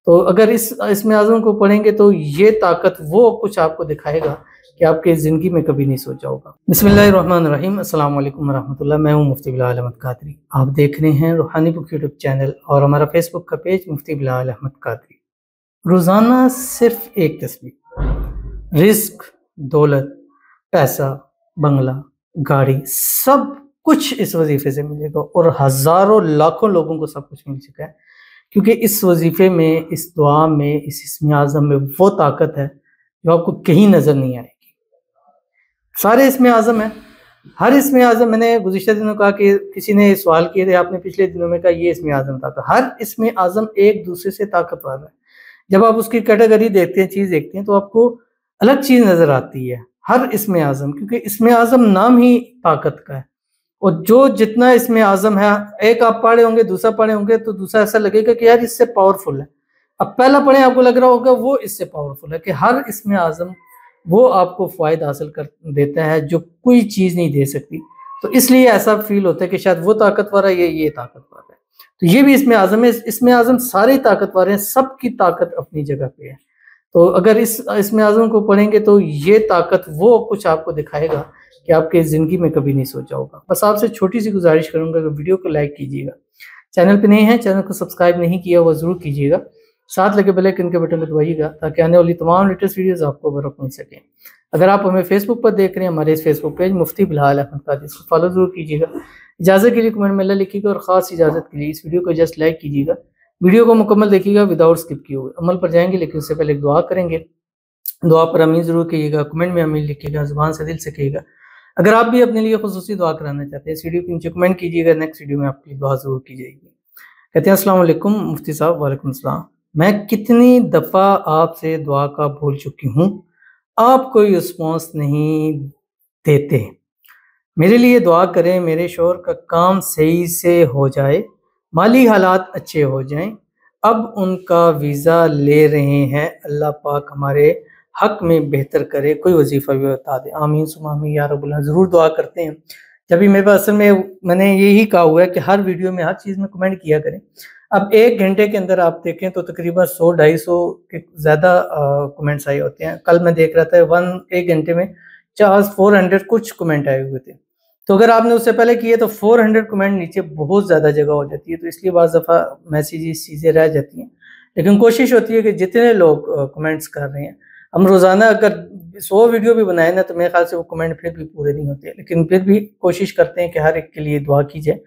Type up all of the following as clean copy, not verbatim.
तो अगर इसमें आज़म को पढ़ेंगे तो ये ताकत वो कुछ आपको दिखाएगा कि आपके ज़िंदगी में कभी नहीं सोचा होगा। बिस्मिल्लाहिर्रहमानिर्रहीम, अस्सलाम वालेकुम वरहमतुल्लाह। मैं हूँ मुफ्ती बिलाल अहमद कादरी। आप देख रहे हैं रूहानी बुक यूट्यूब चैनल और हमारा फेसबुक का पेज मुफ्ती बिलाल अहमद कादरी। रोज़ाना सिर्फ एक तस्बीह, रिस्क, दौलत, पैसा, बंगला, गाड़ी, सब कुछ इस वजीफे से मिलेगा और हज़ारों लाखों लोगों को सब कुछ मिल चुका है, क्योंकि इस वजीफे में, इस दुआ में, इस इस्म आज़म में वो ताकत है जो आपको कहीं नज़र नहीं आएगी। सारे इस्म आज़म हैं, हर इस्म आज़म, मैंने गुज़िश्ता दिनों कहा कि किसी ने सवाल किए थे, आपने पिछले दिनों में कहा ये इस्म आज़म ताकत, हर इस्म आज़म एक दूसरे से ताकतवर है। जब आप उसकी कैटेगरी देखते हैं, चीज़ देखते हैं, तो आपको अलग चीज़ नज़र आती है हर इस्म आज़म, क्योंकि इस्म आज़म नाम ही ताकत का है। और जो जितना इसमें आज़म है, एक आप पढ़े होंगे, दूसरा पढ़े होंगे, तो दूसरा ऐसा लगेगा कि यार इससे पावरफुल है। अब पहला पढ़े आपको लग रहा होगा वो इससे पावरफुल है, कि हर इसमें आज़म वो आपको फ़ायदा हासिल कर देता है जो कोई चीज़ नहीं दे सकती। तो इसलिए ऐसा फील होता है कि शायद वो ताकतवर है, ये ताकतवर है। तो ये भी इसमें आज़म है, इसमें आज़म सारे ताकतवर हैं, सबकी ताकत अपनी जगह पे है। तो अगर इसमें आज़म को पढ़ेंगे तो ये ताकत वो कुछ आपको दिखाएगा कि आपके ज़िंदगी में कभी नहीं सोचा होगा। बस आपसे छोटी सी गुजारिश करूंगा कि वीडियो को लाइक कीजिएगा, चैनल पे नए हैं, चैनल को सब्सक्राइब नहीं किया वो ज़रूर कीजिएगा, साथ लगे बेल आइकन के बटन को दबाइएगा ताकि आने वाली तमाम लेटेस्ट वीडियोस आपको बर वक्त मिल सकें। अगर आप हमें फेसबुक पर देख रहे हैं, हमारे इस फेसबुक पेज मुफ्ती बिलाल अहमद कादरी, इसको फॉलो जरूर कीजिएगा। इजाज़त के लिए कमेंट में अल्लाह लिखिएगा और ख़ास इजाज़त के लिए इस वीडियो को जस्ट लाइक कीजिएगा। वीडियो को मुकम्मल देखिएगा विदाउट स्किप किए हुए। अमल पर जाएंगे, लेकिन उससे पहले एक दुआ करेंगे। दुआ पर आमीन ज़रूर कीजिएगा, कमेंट में आमीन लिखिएगा, ज़ुबान से दिल से कहिएगा। अगर आप भी अपने लिए खुसूसी दुआ कराना चाहते हैं, इस वीडियो के नीचे कमेंट कीजिएगा, नेक्स्ट वीडियो में आपकी दुआ ज़रूर की जाएगी। कहते हैं अस्सलाम वालेकुम मुफ्ती साहब। वालेकुम सलाम। मैं कितनी दफ़ा आपसे दुआ का भूल चुकी हूँ, आप कोई रिस्पॉन्स नहीं देते। मेरे लिए दुआ करें, मेरे शोहर का काम सही से हो जाए, माली हालात अच्छे हो जाएं। अब उनका वीज़ा ले रहे हैं, अल्लाह पाक हमारे हक में बेहतर करे, कोई वजीफ़ा भी बता दे। आमीन सुम्मा आमीन या रब्बुल आलमीन। ज़रूर दुआ करते हैं। जब भी मेरे पास, असल में मैंने यही कहा हुआ है कि हर वीडियो में, हर चीज़ में कमेंट किया करें। अब 1 घंटे के अंदर आप देखें तो तकरीबन 100-250 के ज़्यादा कमेंट्स आए होते हैं। कल मैं देख रहा था 1 घंटे में 400 कुछ कमेंट आए हुए थे। तो अगर आपने उससे पहले किए तो 400 कमेंट नीचे बहुत ज़्यादा जगह हो जाती है, तो इसलिए बाज़ दफ़ा मैसेजेस चीज़ें रह जाती हैं। लेकिन कोशिश होती है कि जितने लोग कमेंट्स कर रहे हैं, हम रोज़ाना अगर 100 वीडियो भी बनाए ना, तो मेरे ख्याल से वो कमेंट फिर भी पूरे नहीं होते, लेकिन फिर भी कोशिश करते हैं कि हर एक के लिए दुआ की जाए।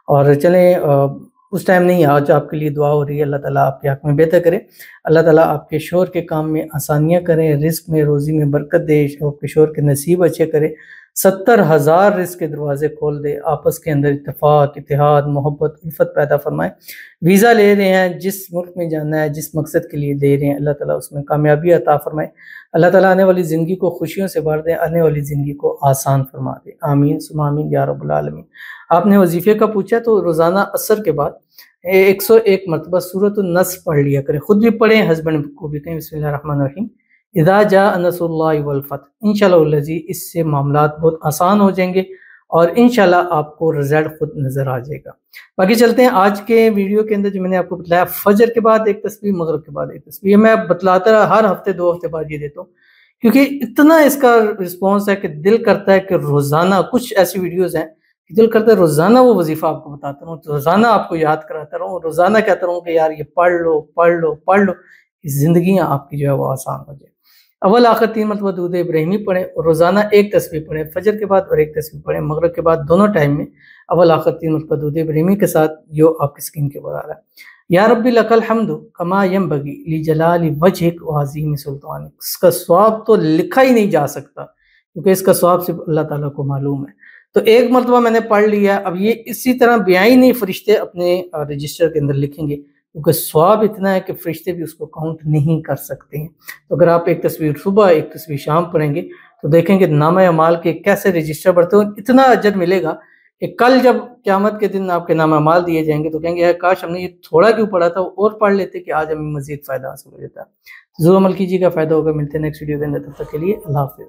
और चलें, उस टाइम नहीं, आज आपके लिए दुआ हो रही है, अल्लाह ताला आपके हक़ में बेहतर करे, अल्लाह ताला आपके शोहर के काम में आसानियाँ करें, रिज़्क़ में, रोज़ी में बरकत दे, आपके शोहर के नसीब अच्छे करे, 70,000 रिज़्क़ के दरवाज़े खोल दे, आपस के अंदर इत्तेफ़ाक, इत्तेहाद, मोहब्बत, उल्फ़त पैदा फरमाए। वीज़ा ले रहे हैं, जिस मुल्क में जाना है, जिस मकसद के लिए ले रहे हैं, अल्लाह ताला उसमें कामयाबी अता फरमाए। अल्लाह ताला आने वाली ज़िंदगी को खुशियों से भर दे, आने वाली ज़िंदगी को आसान फरमा दे। आमीन सुम्मा आमीन या रब्बुल आलमीन। आपने वजीफ़े का पूछा, तो रोज़ाना असर के बाद 101 मरतबा सूरतुन नस्र पढ़ लिया करें, खुद भी पढ़ें, हस्बैंड को भी कहें। बिस्मिल्लाहिर्रहमानिर्रहीम। इज़ा जाअ नस्रुल्लाहि वल फ़त्ह। इंशाअल्लाह इससे मामलात बहुत आसान हो जाएंगे और इंशाअल्लाह आपको रिजल्ट खुद नज़र आ जाएगा। बाकी चलते हैं आज के वीडियो के अंदर। जो मैंने आपको बताया, फजर के बाद एक तस्बीह, मगरिब के बाद एक तस्बीह, ये मैं बतलाता रहा, हर हफ्ते 2 हफ्ते बाद ये देता हूँ, क्योंकि इतना इसका रिस्पॉन्स है कि दिल करता है कि रोज़ाना कुछ ऐसी वीडियोज़ हैं कि दिल करता है रोज़ाना वो वजीफ़ा आपको बताता रहूँ, रोज़ाना आपको याद कराता रहूँ, रोज़ाना कहता रहूँ कि यार ये पढ़ लो पढ़ लो पढ़ लो, ज़िंदगियाँ आपकी जो है वो आसान हो जाए। अव्वल आखिर 3 मरतबा दुरूद इब्राहिमी पढ़ें और रोज़ाना एक तस्बीह पढ़ें, फजर के बाद और एक तस्बीह पढ़ें, मगरिब के बाद, दोनों टाइम में अव्वल आखिर 3 मरतबा दुरूद इब्राहिमी के साथ, जो आपकी स्क्रीन के ऊपर आ रहा है। या रब्बी लकल हम्दु कमा यंबगी ली जलाली वजहिक व अज़ीम सुल्तानिक। इसका सवाब तो लिखा ही नहीं जा सकता, क्योंकि इसका सवाब सिर्फ अल्लाह ताला को मालूम है। तो एक मरतबा मैंने पढ़ लिया, अब ये इसी तरह बेआईन नहीं फरिश्ते अपने रजिस्टर के अंदर लिखेंगे, क्योंकि स्वाब इतना है कि फरिश्ते भी उसको काउंट नहीं कर सकते हैं। तो अगर आप एक तस्वीर सुबह, एक तस्वीर शाम पढ़ेंगे, तो देखेंगे नामा अमाल के कैसे रजिस्टर बढ़ते हो, इतना अजर मिलेगा कि कल जब क़यामत के दिन आपके नामा अमाल दिए जाएंगे, तो कहेंगे यार काश हमने ये थोड़ा क्यों पढ़ा था, और पढ़ लेते कि आज हमें मजीद फ़ायदा हासिल हो जाता है। ज़रूर अमल कीजिएगा, फ़ायदा होगा। मिलते हैं नेक्स्ट वीडियो के अंदर, तब तक के लिए अल्लाह हाफ़िज़।